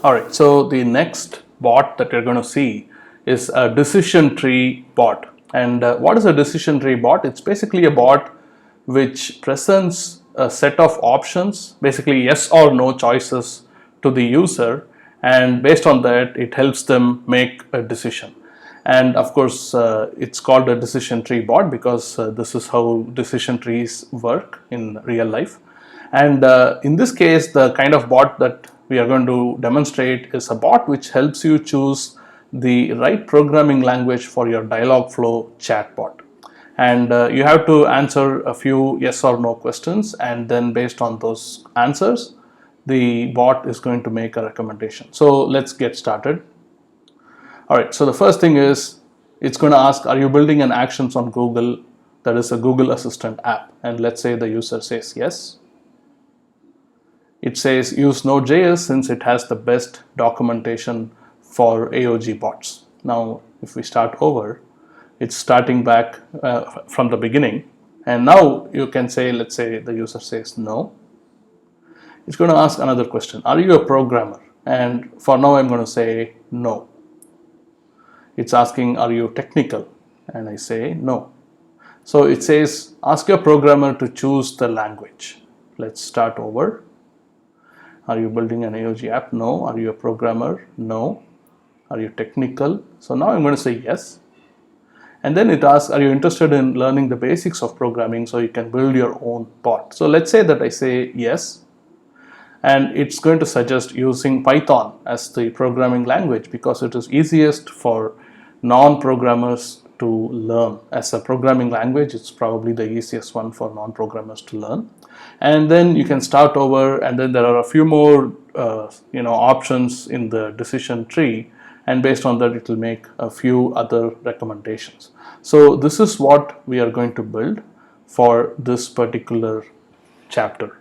Alright, so the next bot that you're going to see is a decision tree bot. And what is a decision tree bot? It's basically a bot which presents a set of options, basically yes or no choices to the user, and based on that it helps them make a decision. And of course it's called a decision tree bot because this is how decision trees work in real life. And in this case, the kind of bot that we are going to demonstrate is a bot which helps you choose the right programming language for your Dialogflow chatbot. And you have to answer a few yes or no questions, and then based on those answers, the bot is going to make a recommendation. So let's get started. Alright, so the first thing is it's going to ask, are you building an actions on Google, that is a Google Assistant app? And let's say the user says yes. It says use Node.js since it has the best documentation for AOG bots. Now if we start over, it's starting back from the beginning, and now you can say, let's say the user says no. It's going to ask another question, are you a programmer? And for now I'm going to say no. It's asking, are you technical? And I say no. So it says ask your programmer to choose the language. Let's start over. Are you building an AOG app? No. Are you a programmer? No. Are you technical? So now I'm going to say yes. And then it asks, are you interested in learning the basics of programming so you can build your own bot? So let's say that I say yes. And it's going to suggest using Python as the programming language because it is easiest for non-programmers to learn. As a programming language, it's probably the easiest one for non-programmers to learn. And then you can start over, and then there are a few more options in the decision tree, and based on that it will make a few other recommendations. So this is what we are going to build for this particular chapter.